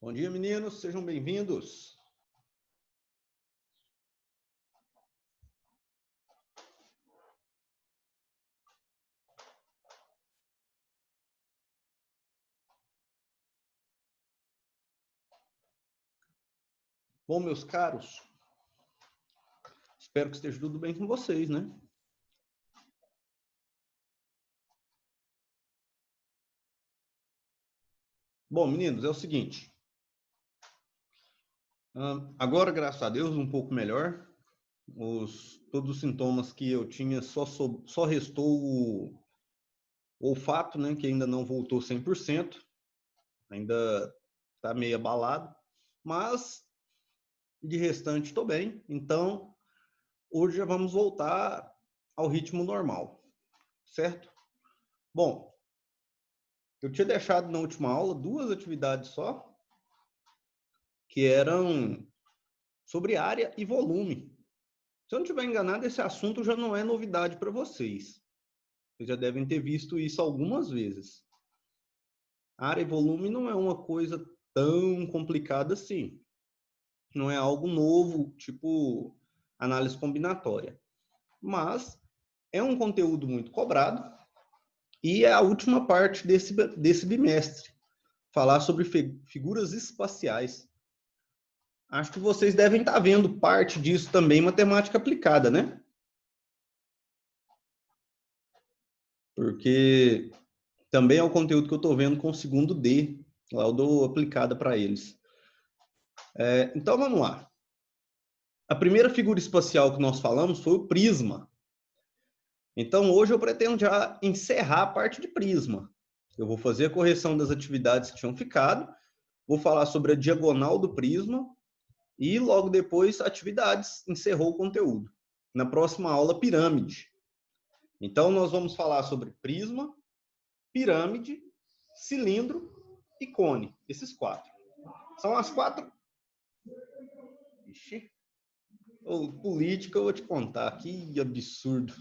Bom dia, meninos, sejam bem-vindos. Bom, meus caros, espero que esteja tudo bem com vocês, né? Bom, meninos, é o seguinte. Agora, graças a Deus, um pouco melhor. Todos os sintomas que eu tinha só restou o olfato, né? Que ainda não voltou 100%. Ainda está meio abalado. Mas, de restante, estou bem. Então, hoje já vamos voltar ao ritmo normal, certo? Bom, eu tinha deixado na última aula 2 atividades só, que eram sobre área e volume. Se eu não estiver enganado, esse assunto já não é novidade para vocês. Vocês já devem ter visto isso algumas vezes. Área e volume não é uma coisa tão complicada assim. Não é algo novo, tipo análise combinatória. Mas é um conteúdo muito cobrado e é a última parte desse bimestre. Falar sobre figuras espaciais. Acho que vocês devem estar vendo parte disso também, matemática aplicada, né? Porque também é o conteúdo que eu estou vendo com o segundo D, lá eu dou aplicada para eles. Então, vamos lá. A primeira figura espacial que nós falamos foi o prisma. Então, hoje eu pretendo já encerrar a parte de prisma. Eu vou fazer a correção das atividades que tinham ficado, vou falar sobre a diagonal do prisma e, logo depois, atividades. Encerrou o conteúdo. Na próxima aula, pirâmide. Então, nós vamos falar sobre prisma, pirâmide, cilindro e cone. Esses 4. São as 4. Ixi. Política, eu vou te contar. Que absurdo.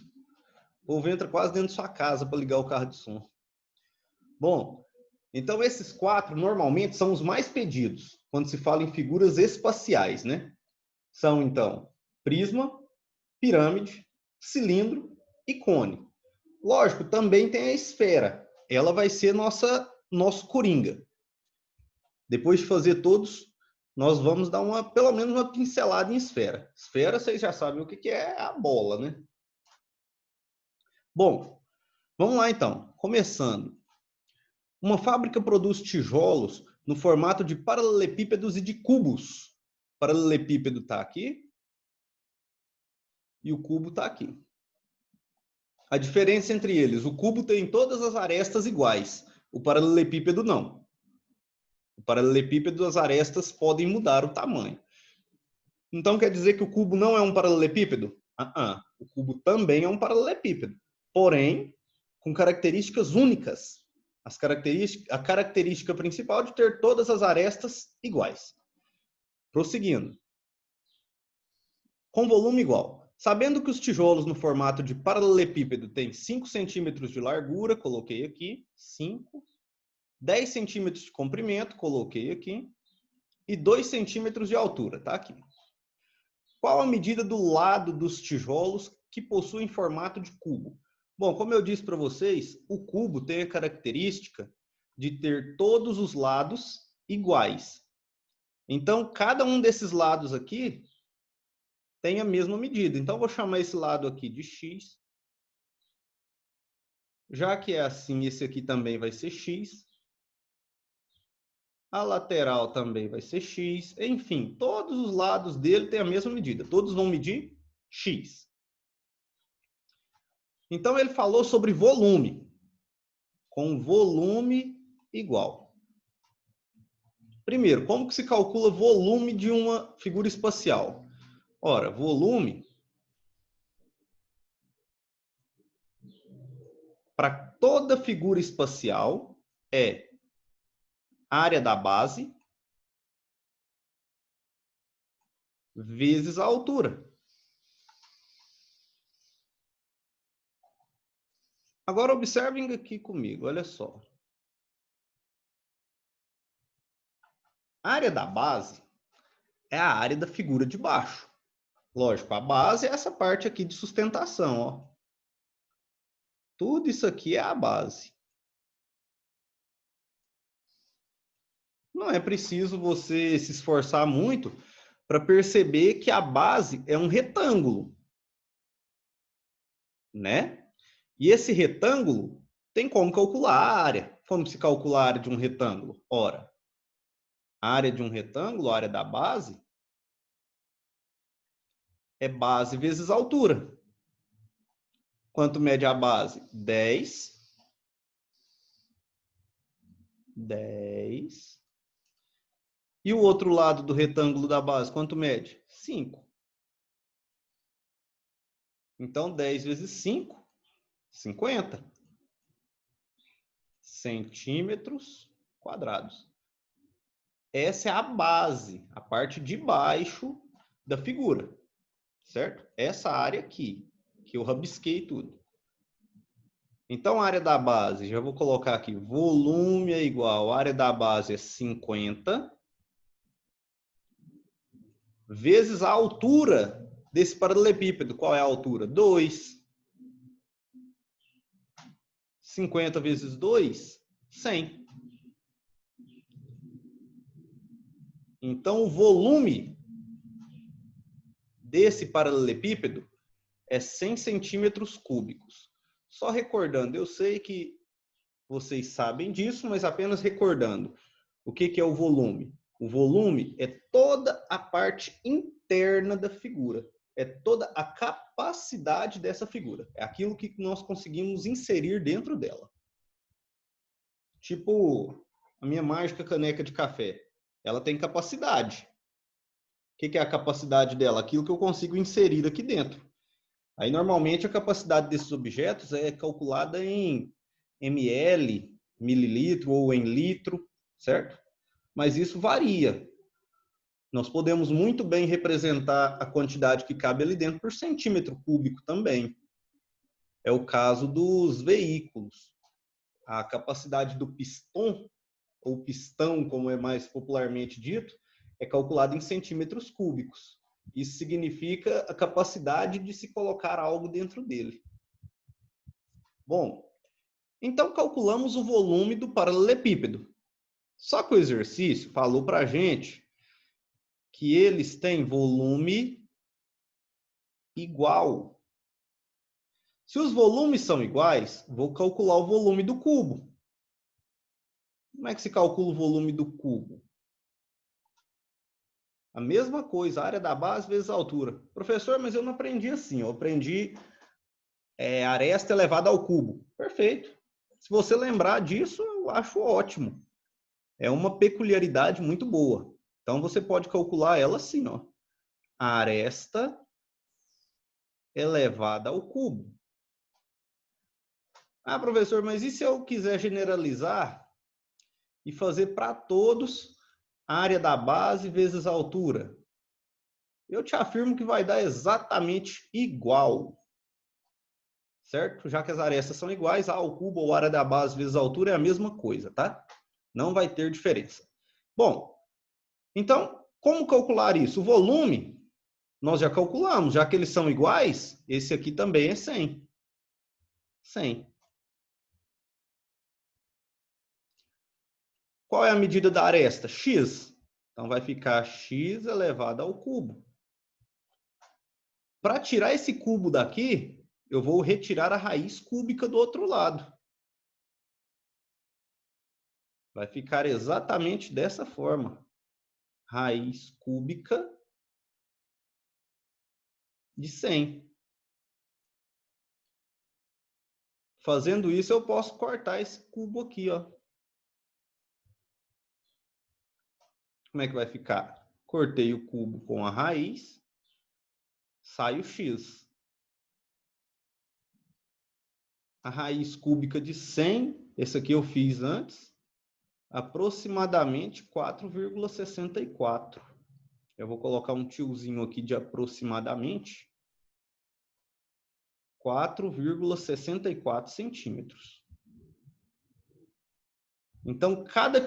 O povo entra quase dentro de sua casa para ligar o carro de som. Bom, então esses 4 normalmente são os mais pedidos quando se fala em figuras espaciais, né? São, então, prisma, pirâmide, cilindro e cone. Lógico, também tem a esfera. Ela vai ser nosso coringa. Depois de fazer todos, nós vamos dar pelo menos uma pincelada em esfera. Esfera, vocês já sabem o que é a bola, né? Bom, vamos lá então. Começando. Uma fábrica produz tijolos no formato de paralelepípedos e de cubos. O paralelepípedo está aqui e o cubo está aqui. A diferença entre eles, o cubo tem todas as arestas iguais, o paralelepípedo não. O paralelepípedo, as arestas podem mudar o tamanho. Então quer dizer que o cubo não é um paralelepípedo? O cubo também é um paralelepípedo, porém com características únicas. A característica principal de ter todas as arestas iguais. Prosseguindo. Com volume igual. Sabendo que os tijolos no formato de paralelepípedo têm 5 centímetros de largura, coloquei aqui, 5, 10 centímetros de comprimento, coloquei aqui, e 2 centímetros de altura, tá aqui. Qual a medida do lado dos tijolos que possuem formato de cubo? Bom, como eu disse para vocês, o cubo tem a característica de ter todos os lados iguais. Então, cada um desses lados aqui tem a mesma medida. Então, eu vou chamar esse lado aqui de x. Já que é assim, esse aqui também vai ser x. A lateral também vai ser x. Enfim, todos os lados dele têm a mesma medida. Todos vão medir x. Então, ele falou sobre volume. Com volume igual. Primeiro, como que se calcula volume de uma figura espacial? Ora, volume para toda figura espacial é área da base vezes a altura. Agora observem aqui comigo, olha só. A área da base é a área da figura de baixo. Lógico, a base é essa parte aqui de sustentação, ó. Tudo isso aqui é a base. Não é preciso você se esforçar muito para perceber que a base é um retângulo, né? E esse retângulo tem como calcular a área. Como se calcula a área de um retângulo? Ora, a área de um retângulo, a área da base, é base vezes altura. Quanto mede a base? 10. 10. E o outro lado do retângulo da base, quanto mede? 5. Então, 10 vezes 5, 50 centímetros quadrados. Essa é a base, a parte de baixo da figura, certo? Essa área aqui, que eu rabisquei tudo. Então, a área da base, já vou colocar aqui, volume é igual, a área da base é 50, vezes a altura desse paralelepípedo. Qual é a altura? 2. 50 vezes 2, 100. Então, o volume desse paralelepípedo é 100 centímetros cúbicos. Só recordando, eu sei que vocês sabem disso, mas apenas recordando. O que é o volume? O volume é toda a parte interna da figura. É toda a capacidade dessa figura. É aquilo que nós conseguimos inserir dentro dela. Tipo a minha mágica caneca de café. Ela tem capacidade. O que é a capacidade dela? Aquilo que eu consigo inserir aqui dentro. Aí, normalmente, a capacidade desses objetos é calculada em ml, mililitro ou em litro, certo? Mas isso varia. Nós podemos muito bem representar a quantidade que cabe ali dentro por centímetro cúbico também. É o caso dos veículos. A capacidade do piston, ou pistão, como é mais popularmente dito, é calculada em centímetros cúbicos. Isso significa a capacidade de se colocar algo dentro dele. Bom, então calculamos o volume do paralelepípedo. Só que o exercício falou para a gente que eles têm volume igual. Se os volumes são iguais, vou calcular o volume do cubo. Como é que se calcula o volume do cubo? A mesma coisa, a área da base vezes a altura. Professor, mas eu não aprendi assim. Eu aprendi aresta elevada ao cubo. Perfeito. Se você lembrar disso, eu acho ótimo. É uma peculiaridade muito boa. Então, você pode calcular ela assim, ó. A aresta elevada ao cubo. Ah, professor, mas e se eu quiser generalizar e fazer para todos a área da base vezes a altura? Eu te afirmo que vai dar exatamente igual. Certo? Já que as arestas são iguais, A ao cubo ou área da base vezes a altura é a mesma coisa, tá? Não vai ter diferença. Bom, então, como calcular isso? O volume, nós já calculamos, já que eles são iguais, esse aqui também é 100. 100. Qual é a medida da aresta? X. Então, vai ficar x elevado ao cubo. Para tirar esse cubo daqui, eu vou retirar a raiz cúbica do outro lado. Vai ficar exatamente dessa forma. Raiz cúbica de 100. Fazendo isso, eu posso cortar esse cubo aqui, ó. Como é que vai ficar? Cortei o cubo com a raiz, sai o x. A raiz cúbica de 100, esse aqui eu fiz antes, aproximadamente 4,64. Eu vou colocar um tiozinho aqui de aproximadamente 4,64 centímetros. Então, cada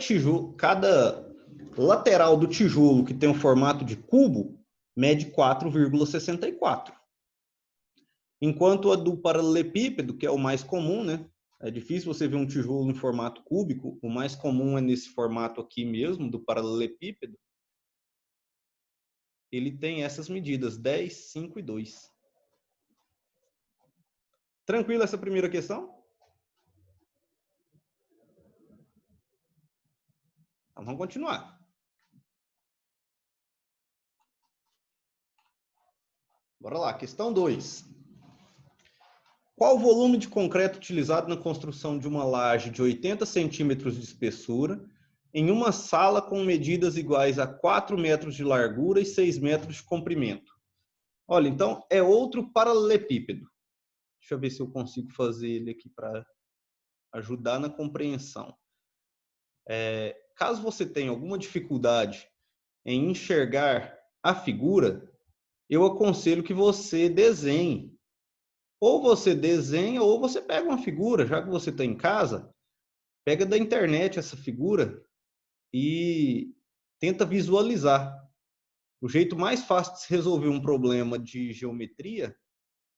lateral do tijolo, que tem o formato de cubo, mede 4,64. Enquanto a do paralelepípedo, que é o mais comum, né? É difícil você ver um tijolo em formato cúbico, o mais comum é nesse formato aqui mesmo, do paralelepípedo. Ele tem essas medidas, 10, 5 e 2. Tranquilo essa primeira questão? Então, vamos continuar. Bora lá, questão 2. Qual o volume de concreto utilizado na construção de uma laje de 80 centímetros de espessura em uma sala com medidas iguais a 4 metros de largura e 6 metros de comprimento? Olha, então é outro paralelepípedo. Deixa eu ver se eu consigo fazer ele aqui para ajudar na compreensão. Caso você tenha alguma dificuldade em enxergar a figura, eu aconselho que você desenhe. Ou você desenha, ou você pega uma figura, já que você está em casa, pega da internet essa figura e tenta visualizar. O jeito mais fácil de se resolver um problema de geometria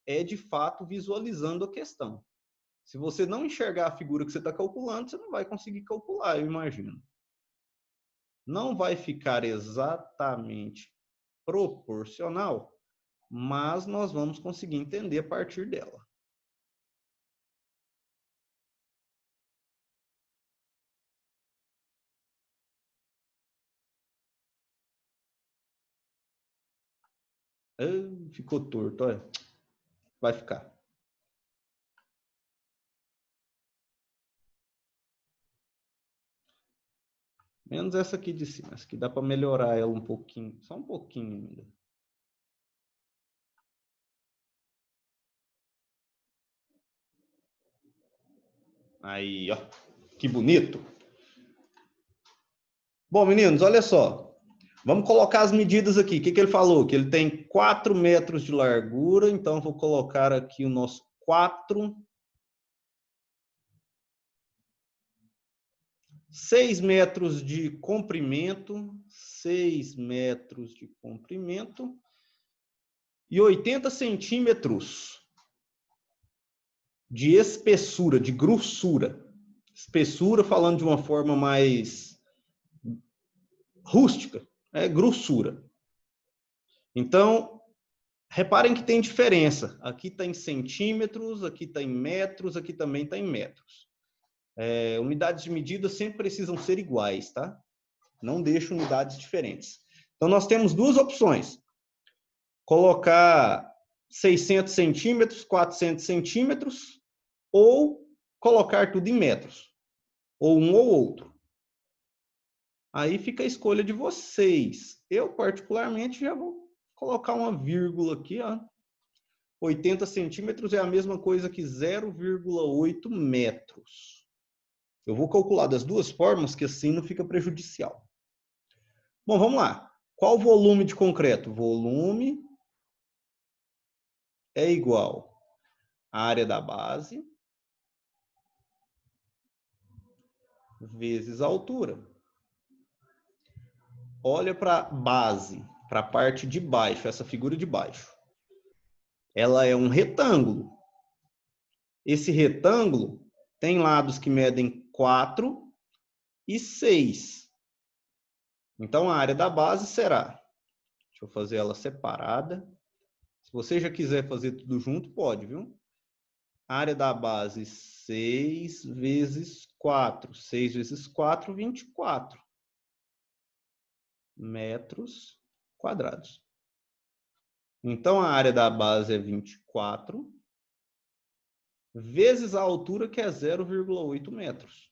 é, de fato, visualizando a questão. Se você não enxergar a figura que você está calculando, você não vai conseguir calcular, eu imagino. Não vai ficar exatamente proporcional, mas nós vamos conseguir entender a partir dela. Ficou torto, olha. Vai ficar. Menos essa aqui de cima. Essa aqui dá para melhorar ela um pouquinho. Só um pouquinho ainda. Aí, ó. Que bonito. Bom, meninos, olha só. Vamos colocar as medidas aqui. O que ele falou? Que ele tem 4 metros de largura. Então, vou colocar aqui o nosso 4. 6 metros de comprimento. 6 metros de comprimento. E 80 centímetros de espessura, de grossura. Espessura, falando de uma forma mais rústica, é grossura. Então, reparem que tem diferença. Aqui está em centímetros, aqui está em metros, aqui também está em metros. Unidades de medida sempre precisam ser iguais, tá? Não deixe unidades diferentes. Então, nós temos duas opções. Colocar 600 centímetros, 400 centímetros, ou colocar tudo em metros. Ou um ou outro. Aí fica a escolha de vocês. Eu, particularmente, já vou colocar uma vírgula aqui, ó. 80 centímetros é a mesma coisa que 0,8 metros. Eu vou calcular das duas formas, que assim não fica prejudicial. Bom, vamos lá. Qual o volume de concreto? Volume é igual à área da base vezes a altura. Olha para a base, para a parte de baixo, essa figura de baixo. Ela é um retângulo. Esse retângulo tem lados que medem 4 e 6. Então, a área da base será... Deixa eu fazer ela separada. Se você já quiser fazer tudo junto, pode, viu? A área da base, 6 vezes 4. 6 vezes 4, 24 metros quadrados. Então, a área da base é 24 vezes a altura, que é 0,8 metros.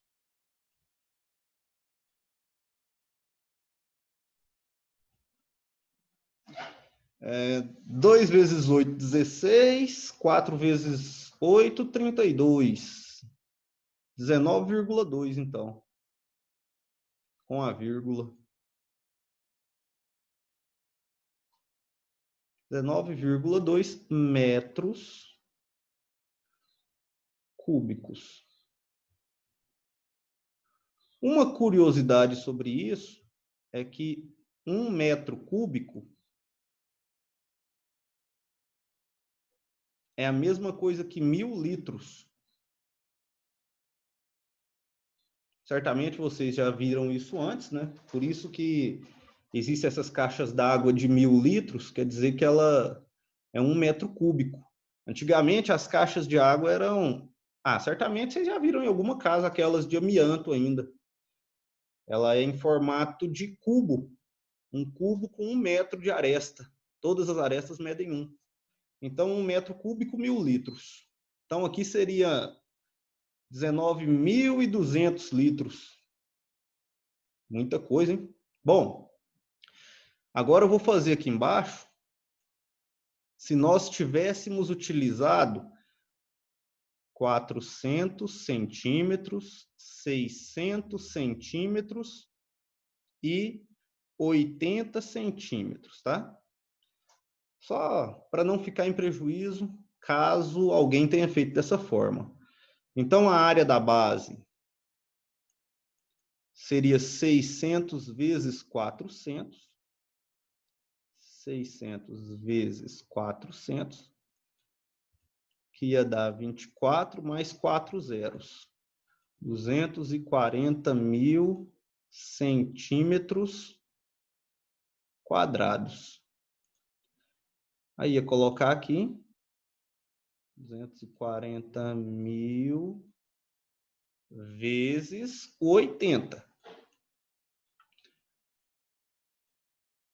2 vezes 8, 16. 4 vezes 8, 32. 19,2, então. Com a vírgula. 19,2 metros cúbicos. Uma curiosidade sobre isso é que 1 metro cúbico é a mesma coisa que 1.000 litros. Certamente vocês já viram isso antes, né? Por isso que existem essas caixas d'água de 1.000 litros, quer dizer que ela é 1 metro cúbico. Antigamente as caixas de água eram... certamente vocês já viram em alguma casa aquelas de amianto ainda. Ela é em formato de cubo. Um cubo com 1 metro de aresta. Todas as arestas medem 1. Então, 1 metro cúbico, 1.000 litros. Então, aqui seria 19.200 litros. Muita coisa, hein? Bom, agora eu vou fazer aqui embaixo, se nós tivéssemos utilizado 400 centímetros, 600 centímetros e 80 centímetros, tá? Só para não ficar em prejuízo, caso alguém tenha feito dessa forma. Então, a área da base seria 600 vezes 400. 600 vezes 400, que ia dar 24, mais 4 zeros. 240.000 centímetros quadrados. Aí ia colocar aqui 240.000 vezes 80.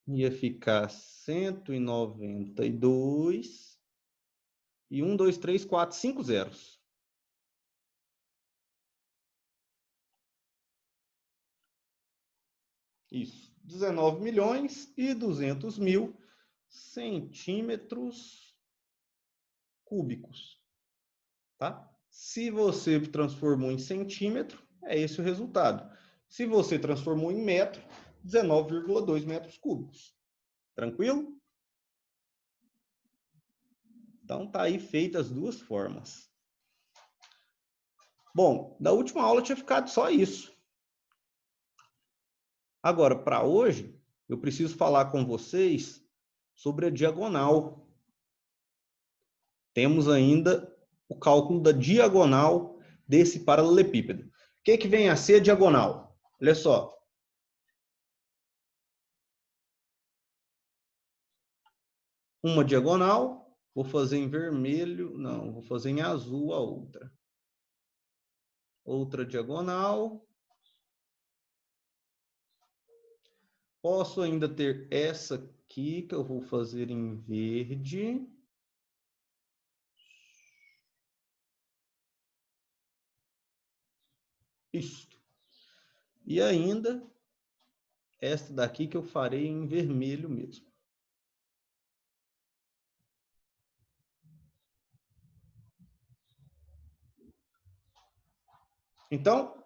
Ia ficar 192 e 1, 2, 3, 4, 5 zeros. Isso, 19.200.000 centímetros cúbicos, tá? Se você transformou em centímetro, é esse o resultado. Se você transformou em metro, 19,2 metros cúbicos. Tranquilo? Então, tá aí feitas as duas formas. Bom, da última aula tinha ficado só isso. Agora, para hoje, eu preciso falar com vocês sobre a diagonal. Temos ainda o cálculo da diagonal desse paralelepípedo. O que vem a ser a diagonal? Olha só. Uma diagonal, vou fazer em vermelho, não, vou fazer em azul a outra. Outra diagonal. Posso ainda ter essa aqui, que eu vou fazer em verde. Isto. E ainda esta daqui que eu farei em vermelho mesmo. Então,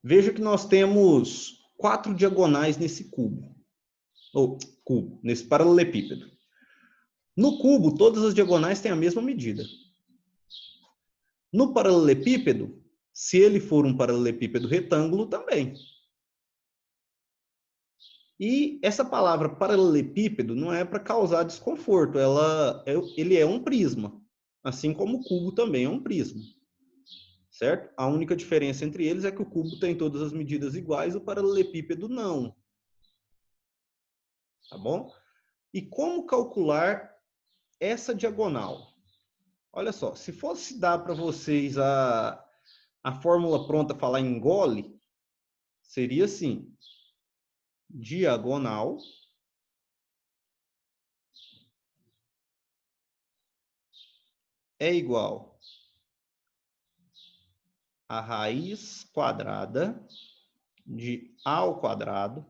veja que nós temos 4 diagonais nesse cubo. Nesse paralelepípedo. No cubo, todas as diagonais têm a mesma medida. No paralelepípedo, se ele for um paralelepípedo retângulo, também. E essa palavra paralelepípedo não é para causar desconforto, ele é um prisma, assim como o cubo também é um prisma. Certo? A única diferença entre eles é que o cubo tem todas as medidas iguais, o paralelepípedo não. Tá bom? E como calcular essa diagonal? Olha só, se fosse dar para vocês a fórmula pronta falar em gole, seria assim: diagonal é igual a raiz quadrada de A ao quadrado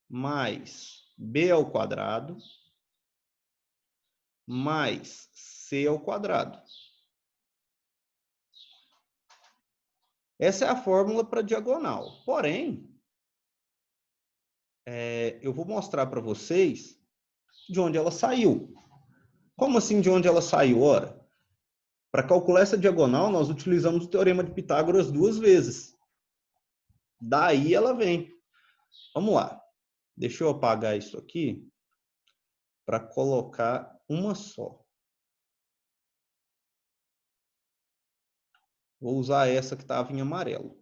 mais B ao quadrado mais C ao quadrado. Essa é a fórmula para diagonal. Porém, eu vou mostrar para vocês de onde ela saiu. Como assim de onde ela saiu? Ora, para calcular essa diagonal, nós utilizamos o teorema de Pitágoras 2 vezes. Daí ela vem. Vamos lá. Deixa eu apagar isso aqui para colocar uma só. Vou usar essa que estava em amarelo.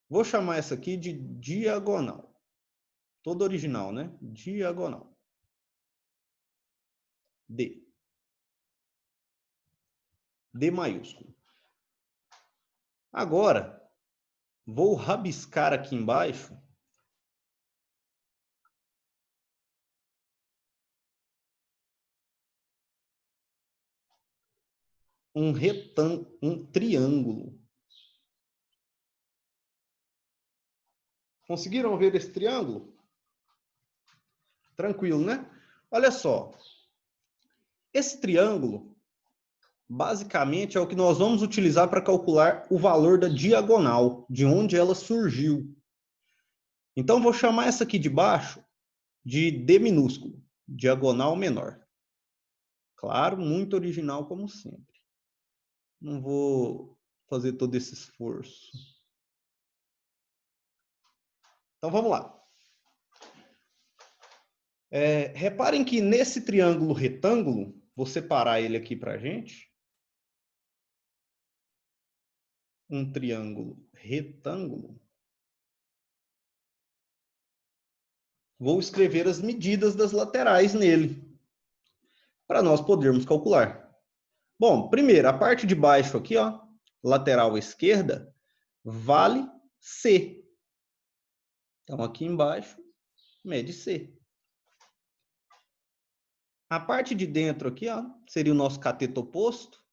Vou chamar essa aqui de diagonal. Toda original, né? Diagonal. D. D maiúsculo. Agora, vou rabiscar aqui embaixo um triângulo. Conseguiram ver esse triângulo? Tranquilo, né? Olha só. Esse triângulo, basicamente, é o que nós vamos utilizar para calcular o valor da diagonal, de onde ela surgiu. Então, vou chamar essa aqui de baixo de D minúsculo, diagonal menor. Claro, muito original como sempre. Não vou fazer todo esse esforço. Então, vamos lá. Reparem que nesse triângulo retângulo, vou separar ele aqui para a gente. Um triângulo retângulo. Vou escrever as medidas das laterais nele, para nós podermos calcular. Bom, primeiro, a parte de baixo aqui, ó, lateral esquerda, vale C. Então, aqui embaixo, mede C. A parte de dentro aqui, ó, seria o nosso cateto oposto,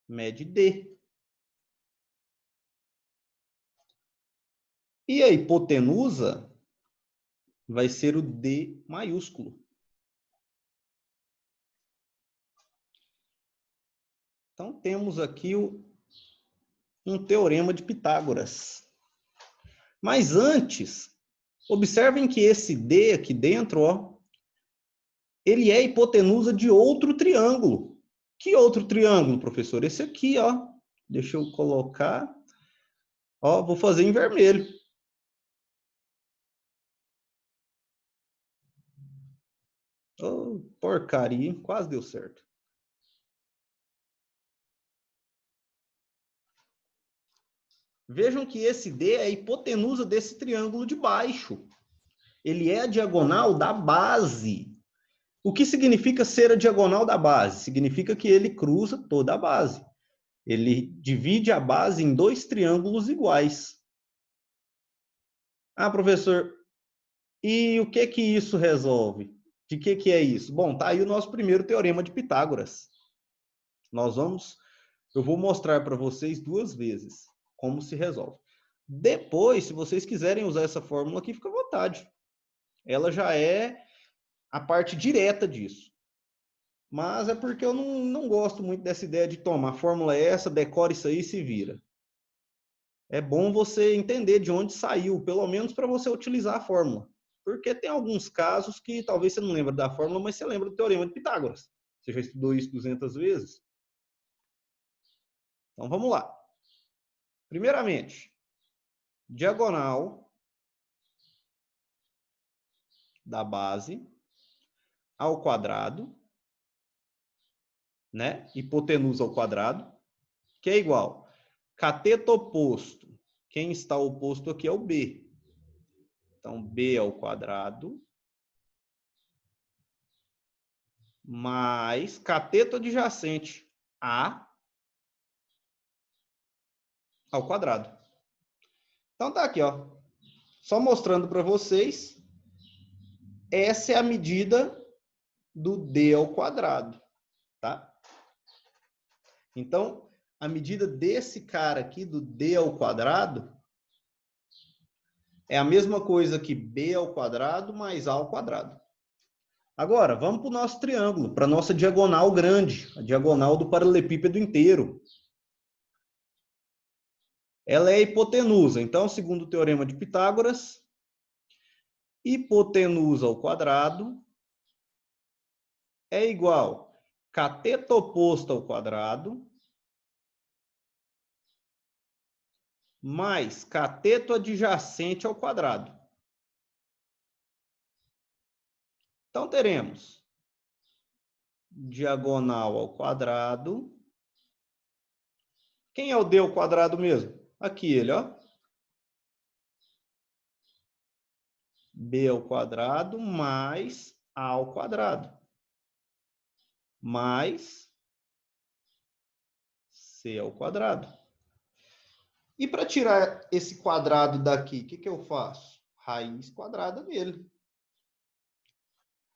mede D. E a hipotenusa vai ser o D maiúsculo. Então, temos aqui um teorema de Pitágoras. Mas antes, observem que esse D aqui dentro, ó, ele é hipotenusa de outro triângulo. Que outro triângulo, professor? Esse aqui, ó. Deixa eu colocar. Ó, vou fazer em vermelho. Oh, porcaria, hein? Quase deu certo. Vejam que esse D é a hipotenusa desse triângulo de baixo. Ele é a diagonal da base. O que significa ser a diagonal da base? Significa que ele cruza toda a base. Ele divide a base em dois triângulos iguais. Ah, professor, e o que isso resolve? De que é isso? Bom, tá aí o nosso primeiro teorema de Pitágoras. Eu vou mostrar para vocês 2 vezes como se resolve. Depois, se vocês quiserem usar essa fórmula aqui, fica à vontade. Ela já é a parte direta disso. Mas é porque eu não gosto muito dessa ideia de tomar a fórmula é essa, decore isso aí e se vira. É bom você entender de onde saiu, pelo menos para você utilizar a fórmula. Porque tem alguns casos que talvez você não lembre da fórmula, mas você lembra do teorema de Pitágoras. Você já estudou isso 200 vezes? Então vamos lá. Primeiramente, diagonal da base ao quadrado, né? Hipotenusa ao quadrado, que é igual cateto oposto. Quem está oposto aqui é o B. Então, B ao quadrado mais cateto adjacente A ao quadrado. Então, tá aqui, ó. Só mostrando para vocês, essa é a medida do D ao quadrado, tá? Então, a medida desse cara aqui, do D ao quadrado, é a mesma coisa que B ao quadrado mais A ao quadrado. Agora, vamos para o nosso triângulo, para a nossa diagonal grande, a diagonal do paralelepípedo inteiro. Ela é hipotenusa. Então, segundo o teorema de Pitágoras, hipotenusa ao quadrado é igual cateto oposto ao quadrado mais cateto adjacente ao quadrado. Então, teremos diagonal ao quadrado. Quem é o D ao quadrado mesmo? Aqui ele, ó. B ao quadrado mais A ao quadrado. Mais C ao quadrado. E para tirar esse quadrado daqui, o que eu faço? Raiz quadrada dele.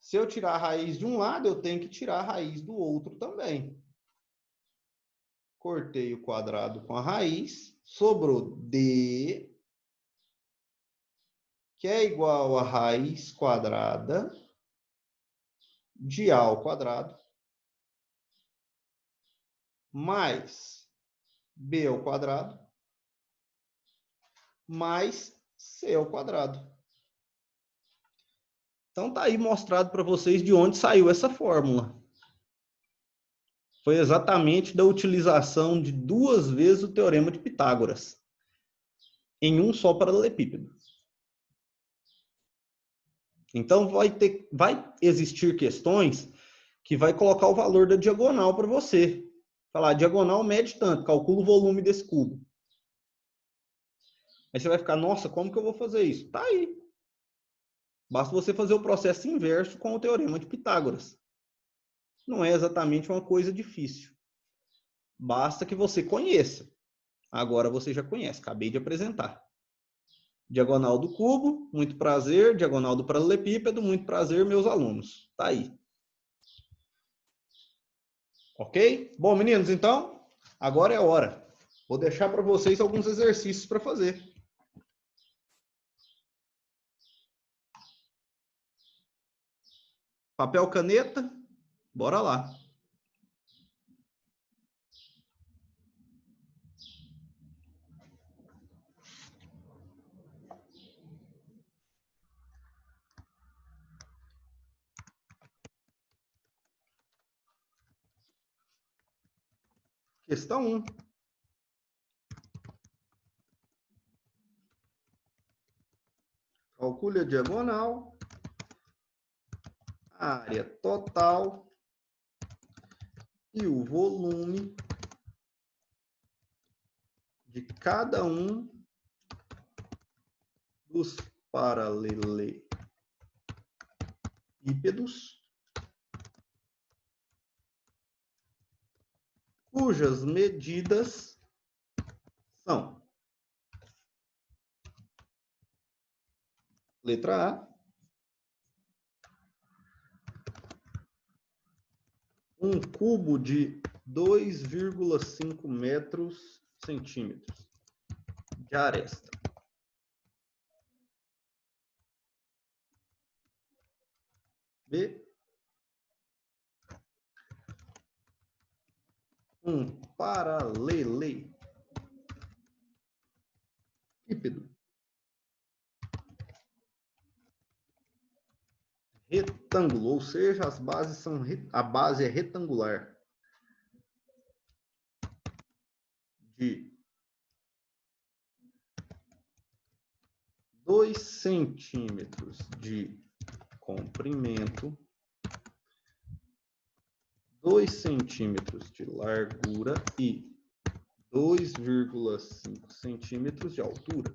Se eu tirar a raiz de um lado, eu tenho que tirar a raiz do outro também. Cortei o quadrado com a raiz, sobrou D, que é igual a raiz quadrada de A ao quadrado, mais B ao quadrado, mais C ao quadrado. Então tá aí mostrado para vocês de onde saiu essa fórmula. Foi exatamente da utilização de 2 vezes o teorema de Pitágoras em um só paralelepípedo. Então vai existir questões que vai colocar o valor da diagonal para você. Falar, a diagonal mede tanto, calcula o volume desse cubo. Aí você vai ficar, nossa, como que eu vou fazer isso? Tá aí. Basta você fazer o processo inverso com o teorema de Pitágoras. Não é exatamente uma coisa difícil. Basta que você conheça. Agora você já conhece, acabei de apresentar. Diagonal do cubo, muito prazer. Diagonal do paralelepípedo, muito prazer, meus alunos. Tá aí. Ok? Bom, meninos, então, agora é a hora. Vou deixar para vocês alguns exercícios para fazer. Papel, caneta, bora lá. Questão 1. Calcule a diagonal, a área total e o volume de cada um dos paralelepípedos cujas medidas são: letra A, 1 cubo de 2,5 metros centímetros de aresta. B, um paralelepípedo retângulo, ou seja, a base é retangular, de 2 centímetros de comprimento, 2 centímetros de largura e 2,5 centímetros de altura.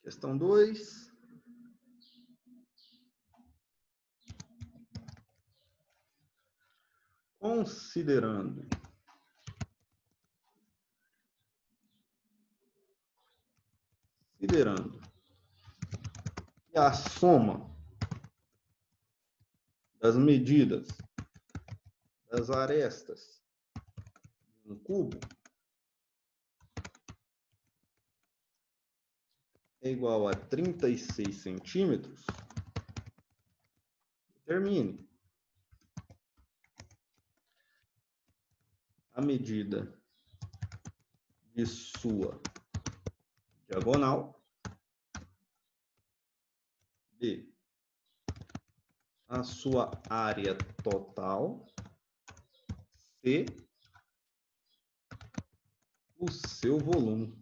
Questão 2. Considerando que a soma das medidas das arestas de um cubo é igual a 36 centímetros, determine a medida de sua diagonal. B, a sua área total. C, o seu volume.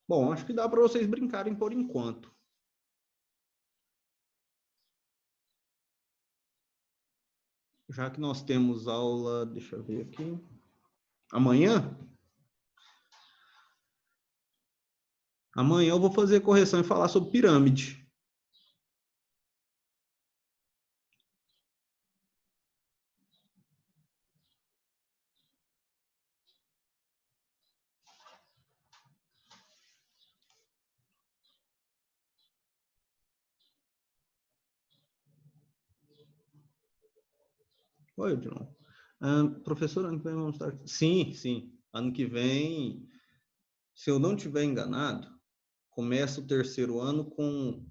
Bom, acho que dá para vocês brincarem por enquanto. Já que nós temos aula, deixa eu ver aqui, amanhã eu vou fazer correção e falar sobre pirâmide. Oi, John. Professor, ano que vem vamos estar... Sim, sim. Ano que vem, se eu não estiver enganado, começa o terceiro ano com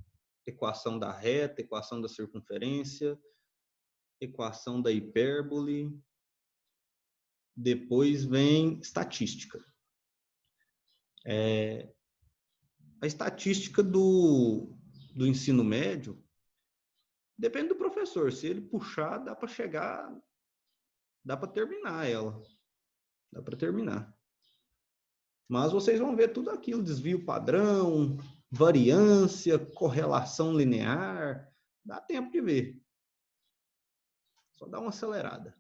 equação da reta, equação da circunferência, equação da hipérbole, depois vem estatística. A estatística do ensino médio depende do professor. Se ele puxar, dá para chegar, dá para terminar ela. Dá para terminar. Mas vocês vão ver tudo aquilo, desvio padrão, variância, correlação linear. Dá tempo de ver. Só dá uma acelerada.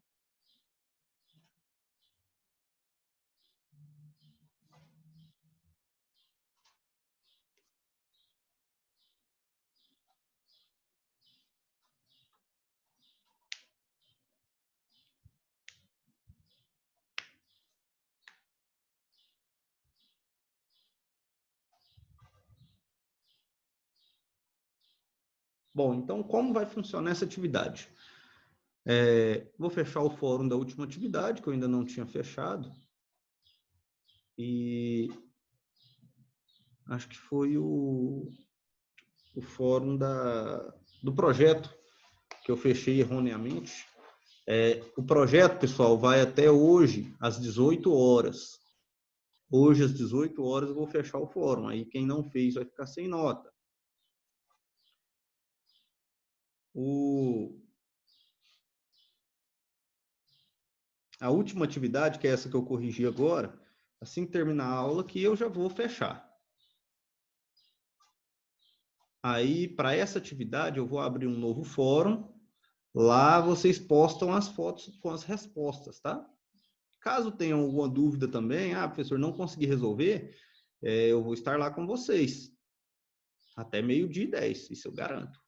Bom, então como vai funcionar essa atividade? Vou fechar o fórum da última atividade, que eu ainda não tinha fechado. E acho que foi o fórum do projeto, que eu fechei erroneamente. O projeto, pessoal, vai até hoje, às 18 horas. Hoje, às 18 horas, eu vou fechar o fórum. Aí, quem não fez vai ficar sem nota. A última atividade, que é essa que eu corrigi agora, assim que terminar a aula, que eu já vou fechar. Aí, para essa atividade, eu vou abrir um novo fórum. Lá vocês postam as fotos com as respostas, tá? Caso tenham alguma dúvida também, professor, não consegui resolver, eu vou estar lá com vocês. Até 12h10, isso eu garanto.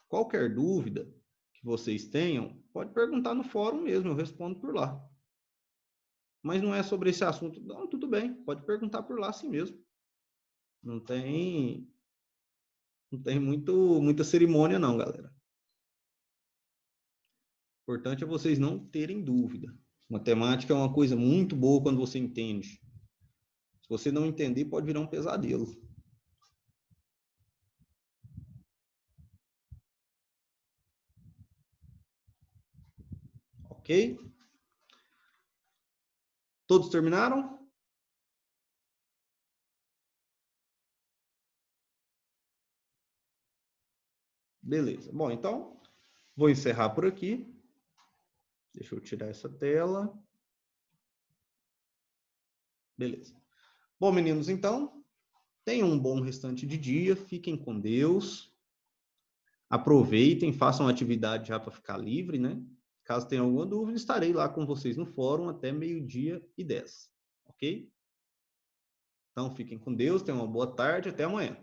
Qualquer dúvida que vocês tenham, pode perguntar no fórum mesmo, eu respondo por lá. Mas não é sobre esse assunto, não, tudo bem, pode perguntar por lá assim mesmo. Não tem muita cerimônia não, galera. O importante é vocês não terem dúvida. Matemática é uma coisa muito boa quando você entende. Se você não entender, pode virar um pesadelo. Ok? Todos terminaram? Beleza. Bom, então, vou encerrar por aqui. Deixa eu tirar essa tela. Beleza. Bom, meninos, então, tenham um bom restante de dia. Fiquem com Deus. Aproveitem, façam atividade já para ficar livre, né? Caso tenha alguma dúvida, estarei lá com vocês no fórum até 12h10. Ok? Então, fiquem com Deus. Tenham uma boa tarde. Até amanhã.